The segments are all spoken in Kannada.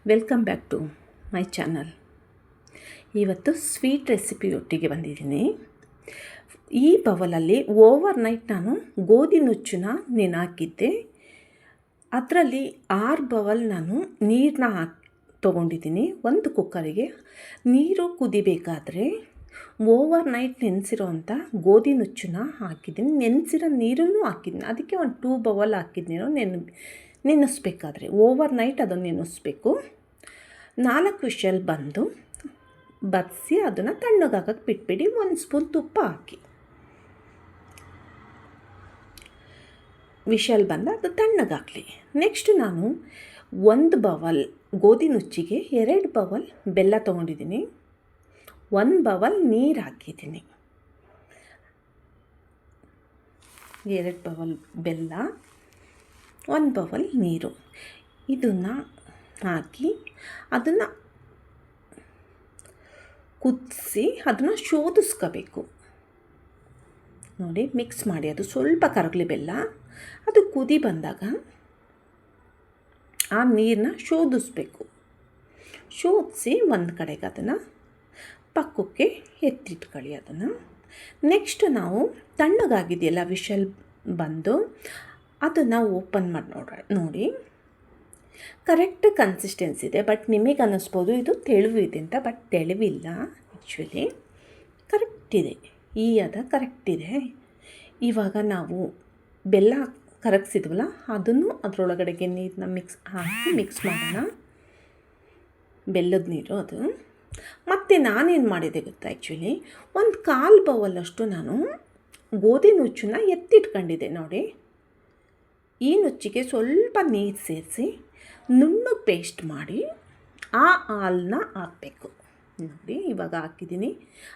Welcome back to my channel. ಇವತ್ತು ಸ್ವೀಟ್ ರೆಸಿಪಿಯೊಟ್ಟಿಗೆ ಬಂದಿದ್ದೀನಿ. ಈ ಬವಲಲ್ಲಿ ಓವರ್ ನೈಟ್ ನಾನು ಗೋಧಿ ನುಚ್ಚನ್ನ ನೆನೆಹಾಕಿದ್ದೆ. ಅದರಲ್ಲಿ 6 ಬವಲ್ ನಾನು ನೀರನ್ನ ತೊಗೊಂಡಿದ್ದೀನಿ. ಒಂದು ಕುಕ್ಕರಿಗೆ ನೀರು ಕುದಿಬೇಕಾದ್ರೆ ಓವರ್ ನೈಟ್ ನೆನೆಸಿರೋಂಥ ಗೋಧಿ ನುಚ್ಚನ್ನ ಹಾಕಿದ್ದೀನಿ. ನೆನೆಸಿರೋ ನೀರನ್ನು ಹಾಕಿದ್ದೀನಿ. ಅದಕ್ಕೆ ಒಂದು 2 ಬವಲ್ ಹಾಕಿದ್ದೀನೋ ನೆನೆಸ್ಬೇಕಾದ್ರೆ ಓವರ್ ನೈಟ್ ಅದನ್ನು ನೆನೆಸ್ಬೇಕು. 4 ವಿಷಲ್ ಬಂದು ಬಡಿಸಿ ಅದನ್ನು ತಣ್ಣಗಾಗಕ್ಕೆ ಬಿಟ್ಬಿಡಿ. 1 ಸ್ಪೂನ್ ತುಪ್ಪ ಹಾಕಿ ವಿಷಲ್ ಬಂದು ಅದು ತಣ್ಣಗಾಗಲಿ. ನೆಕ್ಸ್ಟ್ ನಾನು 1 ಬವಲ್ ಗೋಧಿ ನುಚ್ಚಿಗೆ 2 ಬವಲ್ ಬೆಲ್ಲ ತೊಗೊಂಡಿದ್ದೀನಿ. 1 ಬವಲ್ ನೀರು ಹಾಕಿದ್ದೀನಿ. 2 ಬವಲ್ ಬೆಲ್ಲ, 1 ಬವಲ್ ನೀರು, ಇದನ್ನು ಹಾಕಿ ಅದನ್ನು ಕುದಿಸಿ ಅದನ್ನು ಶೋಧಿಸ್ಕೋಬೇಕು. ನೋಡಿ, ಮಿಕ್ಸ್ ಮಾಡಿ ಅದು ಸ್ವಲ್ಪ ಕರಗಲಿ ಬೆಲ್ಲ. ಅದು ಕುದಿ ಬಂದಾಗ ಆ ನೀರನ್ನ ಶೋಧಿಸ್ಬೇಕು. ಶೋಧಿಸಿ ಒಂದು ಕಡೆಗೆ ಅದನ್ನು ಪಕ್ಕಕ್ಕೆ ಎತ್ತಿಟ್ಕೊಳ್ಳಿ. ಅದನ್ನು ನೆಕ್ಸ್ಟ್ ನಾವು ತಣ್ಣಗಾಗಿದೆಯಲ್ಲ ವಿಷಲ್ ಬಂದು ಅದನ್ನು ಓಪನ್ ಮಾಡಿ ನೋಡಿ ಕರೆಕ್ಟ್ ಕನ್ಸಿಸ್ಟೆನ್ಸಿ ಇದೆ. ಬಟ್ ನಿಮಗೆ ಅನ್ನಿಸ್ಬೋದು ಇದು ತೆಳುವಿದೆ ಅಂತ, ಬಟ್ ತೆಳುವಿಲ್ಲ. ಆ್ಯಕ್ಚುಲಿ ಕರೆಕ್ಟ್ ಇದೆ, ಈ ಹದ ಕರೆಕ್ಟ್ ಇದೆ. ಇವಾಗ ನಾವು ಬೆಲ್ಲ ಕರಗಿಸಿದ್ವಲ್ಲ ಅದನ್ನು ಅದರೊಳಗಡೆಗೆ ನೀರನ್ನ ಮಿಕ್ಸ್ ಮಾಡೋಣ. ಬೆಲ್ಲದ ನೀರು ಅದು. ಮತ್ತು ನಾನೇನು ಮಾಡಿದೆ ಗೊತ್ತಾ, ಆ್ಯಕ್ಚುಲಿ 1/4 ಬವಲಷ್ಟು ನಾನು ಗೋಧಿ ನುಚ್ಚನ್ನ ಎತ್ತಿಟ್ಕೊಂಡಿದ್ದೆ. ನೋಡಿ, ಈ ನುಚ್ಚಿಗೆ ಸ್ವಲ್ಪ ನೀರು ಸೇರಿಸಿ ನುಣ್ಣಗೆ ಪೇಸ್ಟ್ ಮಾಡಿ ಆ ಹಾಲನ್ನ ಹಾಕಬೇಕು. ನೋಡಿ, ಇವಾಗ ಹಾಕಿದ್ದೀನಿ.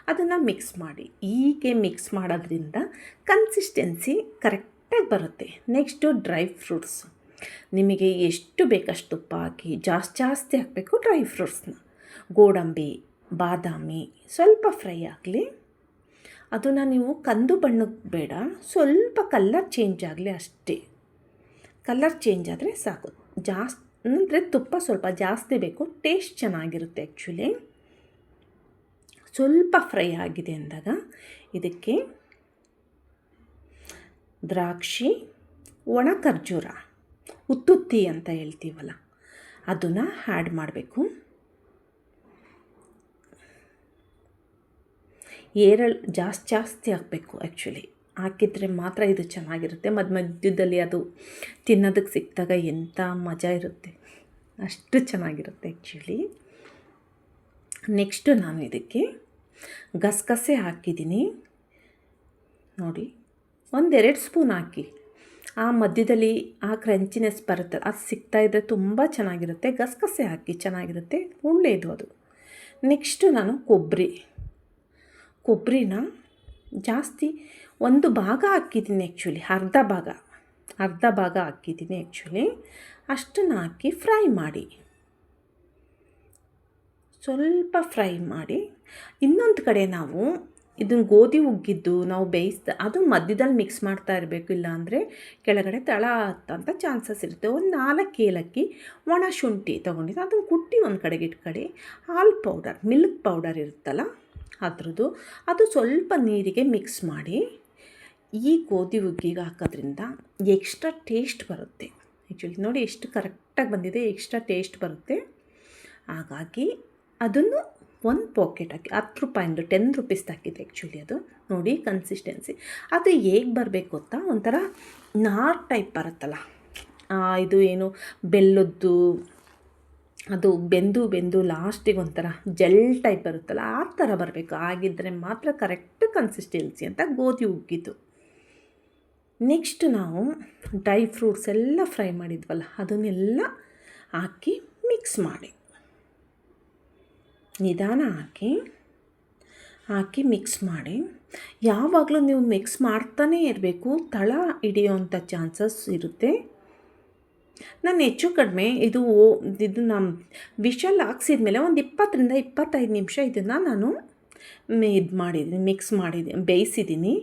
ಅದನ್ನು ಮಿಕ್ಸ್ ಮಾಡಿ. ಹೀಗೆ ಮಿಕ್ಸ್ ಮಾಡೋದ್ರಿಂದ ಕನ್ಸಿಸ್ಟೆನ್ಸಿ ಕರೆಕ್ಟಾಗಿ ಬರುತ್ತೆ. ನೆಕ್ಸ್ಟು ಡ್ರೈ ಫ್ರೂಟ್ಸ್ ನಿಮಗೆ ಎಷ್ಟು ಬೇಕಷ್ಟು ತುಪ್ಪ ಹಾಕಿ ಜಾಸ್ತಿ ಹಾಕಬೇಕು. ಡ್ರೈ ಫ್ರೂಟ್ಸ್ನ ಗೋಡಂಬಿ, ಬಾದಾಮಿ ಸ್ವಲ್ಪ ಫ್ರೈ ಆಗಲಿ. ಅದನ್ನು ನೀವು ಕಂದು ಬಣ್ಣಕ್ಕೆ ಬೇಡ, ಸ್ವಲ್ಪ ಕಲರ್ ಚೇಂಜ್ ಆಗಲಿ ಅಷ್ಟೇ. ಕಲರ್ ಚೇಂಜ್ ಆದರೆ ಸಾಕು. ಅಂದರೆ ತುಪ್ಪ ಸ್ವಲ್ಪ ಜಾಸ್ತಿ ಬೇಕು, ಟೇಸ್ಟ್ ಚೆನ್ನಾಗಿರುತ್ತೆ. ಆ್ಯಕ್ಚುಲಿ ಸ್ವಲ್ಪ ಫ್ರೈ ಆಗಿದೆ ಅಂದಾಗ ಇದಕ್ಕೆ ದ್ರಾಕ್ಷಿ, ಒಣ ಖರ್ಜೂರ, ಉತ್ತುತ್ತಿ ಅಂತ ಹೇಳ್ತೀವಲ್ಲ, ಅದನ್ನು ಆ್ಯಡ್ ಮಾಡಬೇಕು. ಜಾಸ್ತಿ ಹಾಕಬೇಕು. ಆ್ಯಕ್ಚುಲಿ ಹಾಕಿದರೆ ಮಾತ್ರ ಇದು ಚೆನ್ನಾಗಿರುತ್ತೆ. ಮಧ್ಯದಲ್ಲಿ ಅದು ತಿನ್ನೋದಕ್ಕೆ ಸಿಕ್ಕಿದಾಗ ಎಂಥ ಮಜಾ ಇರುತ್ತೆ, ಅಷ್ಟು ಚೆನ್ನಾಗಿರುತ್ತೆ ಆ್ಯಕ್ಚುಲಿ. ನೆಕ್ಸ್ಟು ನಾನು ಇದಕ್ಕೆ ಗಸಗಸೆ ಹಾಕಿದ್ದೀನಿ. ನೋಡಿ, 1-2 ಸ್ಪೂನ್ ಹಾಕಿ. ಆ ಮಧ್ಯದಲ್ಲಿ ಆ ಕ್ರಂಚಿನೆಸ್ ಬರುತ್ತೆ, ಅದು ಸಿಗ್ತಾಯಿದ್ರೆ ತುಂಬ ಚೆನ್ನಾಗಿರುತ್ತೆ. ಗಸಗಸೆ ಹಾಕಿ, ಚೆನ್ನಾಗಿರುತ್ತೆ, ಒಳ್ಳೆಯದು ಅದು. ನೆಕ್ಸ್ಟು ನಾನು ಕೊಬ್ಬರಿನ ಜಾಸ್ತಿ 1 ಭಾಗ ಹಾಕಿದ್ದೀನಿ. ಆ್ಯಕ್ಚುಲಿ ಅರ್ಧ ಭಾಗ ಹಾಕಿದ್ದೀನಿ. ಆ್ಯಕ್ಚುಲಿ ಅಷ್ಟನ್ನು ಹಾಕಿ ಫ್ರೈ ಮಾಡಿ, ಸ್ವಲ್ಪ ಫ್ರೈ ಮಾಡಿ. ಇನ್ನೊಂದು ಕಡೆ ನಾವು ಇದನ್ನು ಗೋಧಿ ಹುಗ್ಗಿದ್ದು ನಾವು ಅದು ಮಧ್ಯದಲ್ಲಿ ಮಿಕ್ಸ್ ಮಾಡ್ತಾ ಇರಬೇಕು, ಇಲ್ಲಾಂದರೆ ಕೆಳಗಡೆ ತಳ ಹತ್ತಂಥ ಚಾನ್ಸಸ್ ಇರುತ್ತೆ. 4 ಏಲಕ್ಕಿ, ಒಣ ಶುಂಠಿ ತೊಗೊಂಡಿದ್ದು ಅದನ್ನು ಕುಟ್ಟಿ ಒಂದು ಕಡೆಗೆ ಇಟ್ಕೊಳ್ಳಿ. ಹಾಲು ಪೌಡರ್, ಮಿಲ್ಕ್ ಪೌಡರ್ ಇರುತ್ತಲ್ಲ ಅದ್ರದ್ದು, ಅದು ಸ್ವಲ್ಪ ನೀರಿಗೆ ಮಿಕ್ಸ್ ಮಾಡಿ ಈ ಗೋಧಿ ಹುಗ್ಗಿಗೆ ಹಾಕೋದ್ರಿಂದ ಎಕ್ಸ್ಟ್ರಾ ಟೇಸ್ಟ್ ಬರುತ್ತೆ. ಆ್ಯಕ್ಚುಲಿ ನೋಡಿ ಎಷ್ಟು ಕರೆಕ್ಟಾಗಿ ಬಂದಿದೆ, ಎಕ್ಸ್ಟ್ರಾ ಟೇಸ್ಟ್ ಬರುತ್ತೆ. ಹಾಗಾಗಿ ಅದನ್ನು 1 ಪಾಕೆಟ್ ಹಾಕಿ, 10 ರೂಪಾಯಿಂದು 10 ರುಪೀಸ್ ಹಾಕಿದೆ ಆ್ಯಕ್ಚುಲಿ. ಅದು ನೋಡಿ ಕನ್ಸಿಸ್ಟೆನ್ಸಿ ಅದು ಹೇಗೆ ಬರಬೇಕು ಗೊತ್ತಾ, ಒಂಥರ ನಾರ್ ಟೈಪ್ ಬರುತ್ತಲ್ಲ, ಇದು ಏನು ಬೆಲ್ಲದ್ದು ಅದು ಬೆಂದು ಲಾಸ್ಟಿಗೆ ಒಂಥರ ಜೆಲ್ ಟೈಪ್ ಬರುತ್ತಲ್ಲ, ಆ ಥರ ಬರಬೇಕು. ಆಗಿದ್ದರೆ ಮಾತ್ರ ಕರೆಕ್ಟ್ ಕನ್ಸಿಸ್ಟೆನ್ಸಿ ಅಂತ ಗೋಧಿ ಹುಗ್ಗಿದ್ದು. ನೆಕ್ಸ್ಟ್ ನಾವು ಡ್ರೈ ಫ್ರೂಟ್ಸ್ ಎಲ್ಲ ಫ್ರೈ ಮಾಡಿದ್ವಲ್ಲ ಅದನ್ನೆಲ್ಲ ಹಾಕಿ ಮಿಕ್ಸ್ ಮಾಡಿ, ನಿಧಾನ ಹಾಕಿ ಮಿಕ್ಸ್ ಮಾಡಿ. ಯಾವಾಗಲೂ ನೀವು ಮಿಕ್ಸ್ ಮಾಡ್ತಾನೇ ಇರಬೇಕು, ತಳ ಹಿಡಿಯೋವಂಥ ಚಾನ್ಸಸ್ ಇರುತ್ತೆ. ನಾನು ಹೆಚ್ಚು ಕಡಿಮೆ ಇದು ನಮ್ಮ ವಿಷಲ್ ಹಾಕ್ಸಿದ್ಮೇಲೆ ಒಂದು 20-25 ನಿಮಿಷ ಇದನ್ನು ನಾನು ಮಿಕ್ಸ್ ಮಾಡಿದ್ದೀನಿ, ಬೇಯಿಸಿದ್ದೀನಿ.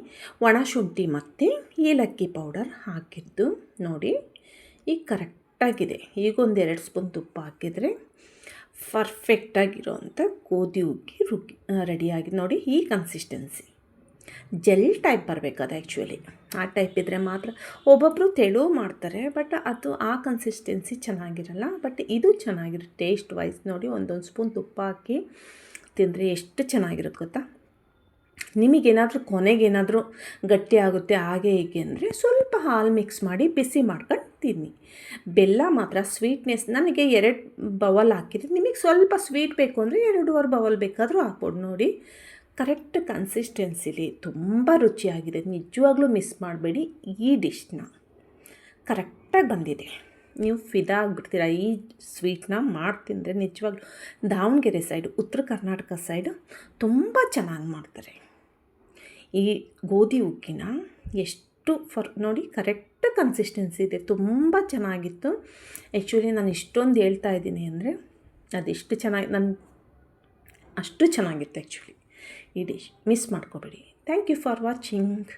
ಒಣ ಶುಂಠಿ ಮತ್ತು ಏಲಕ್ಕಿ ಪೌಡರ್ ಹಾಕಿದ್ದು ನೋಡಿ. ಈಗ ಕರೆಕ್ಟ್ ಕರೆಕ್ಟಾಗಿದೆ. ಈಗೊಂದು 2 ಸ್ಪೂನ್ ತುಪ್ಪ ಹಾಕಿದರೆ ಪರ್ಫೆಕ್ಟಾಗಿರೋವಂಥ ಗೋಧಿ ಹುಗ್ಗಿ ರೆಡಿಯಾಗಿ ನೋಡಿ. ಈ ಕನ್ಸಿಸ್ಟೆನ್ಸಿ ಜೆಲ್ ಟೈಪ್ ಬರಬೇಕು ಅದು ಆ್ಯಕ್ಚುಲಿ. ಆ ಟೈಪ್ ಇದ್ದರೆ ಮಾತ್ರ. ಒಬ್ಬೊಬ್ಬರು ತೆಳು ಮಾಡ್ತಾರೆ, ಬಟ್ ಅದು ಆ ಕನ್ಸಿಸ್ಟೆನ್ಸಿ ಚೆನ್ನಾಗಿರಲ್ಲ. ಬಟ್ ಇದು ಚೆನ್ನಾಗಿರುತ್ತೆ ಟೇಸ್ಟ್ ವೈಸ್. ನೋಡಿ, ಒಂದೊಂದು ಸ್ಪೂನ್ ತುಪ್ಪ ಹಾಕಿ ತಿಂದರೆ ಎಷ್ಟು ಚೆನ್ನಾಗಿರುತ್ತೆ ಗೊತ್ತಾ. ನಿಮಗೇನಾದರೂ ಕೊನೆಗೇನಾದರೂ ಗಟ್ಟಿ ಆಗುತ್ತೆ ಹಾಗೆ ಹೀಗೆ ಅಂದರೆ ಸ್ವಲ್ಪ ಹಾಲು ಮಿಕ್ಸ್ ಮಾಡಿ ಬಿಸಿ ಮಾಡ್ಕೊಂಡು ತಿನ್ನಿ. ಬೆಲ್ಲ ಮಾತ್ರ ಸ್ವೀಟ್ನೆಸ್ ನನಗೆ 2 ಬೌಲ್ ಹಾಕಿದ್ರೆ, ನಿಮಗೆ ಸ್ವಲ್ಪ ಸ್ವೀಟ್ ಬೇಕು ಅಂದರೆ 2.5 ಬೌಲ್ ಬೇಕಾದರೂ ಹಾಕ್ಬೋದು. ನೋಡಿ, ಕರೆಕ್ಟ್ ಕನ್ಸಿಸ್ಟೆನ್ಸಿಲಿ ತುಂಬ ರುಚಿಯಾಗಿದೆ. ನಿಜವಾಗ್ಲೂ ಮಿಸ್ ಮಾಡಬೇಡಿ ಈ ಡಿಶ್ನ. ಕರೆಕ್ಟಾಗಿ ಬಂದಿದೆ. ನೀವು ಫಿದಾ ಆಗಿಬಿಡ್ತೀರ ಈ ಸ್ವೀಟ್ನ ಮಾಡಿ ತಿಂದರೆ. ನಿಜವಾಗ್ಲೂ ದಾವಣಗೆರೆ ಸೈಡು, ಉತ್ತರ ಕರ್ನಾಟಕ ಸೈಡು ತುಂಬ ಚೆನ್ನಾಗಿ ಮಾಡ್ತಾರೆ ಈ ಗೋಧಿ ಹುಗ್ಗಿನ. ಎಷ್ಟು ನೋಡಿ, ಕರೆಕ್ಟ್ ಕನ್ಸಿಸ್ಟೆನ್ಸಿ ಇದೆ. ತುಂಬ ಚೆನ್ನಾಗಿತ್ತು. ಆ್ಯಕ್ಚುಲಿ ನಾನು ಇಷ್ಟೊಂದು ಹೇಳ್ತಾ ಇದ್ದೀನಿ ಅಂದರೆ ಅದೆಷ್ಟು ಚೆನ್ನಾಗಿ, ಅಷ್ಟು ಚೆನ್ನಾಗಿತ್ತು ಆ್ಯಕ್ಚುಲಿ ಈ ಡಿಶ್. ಮಿಸ್ ಮಾಡ್ಕೋಬೇಡಿ. Thank you for watching.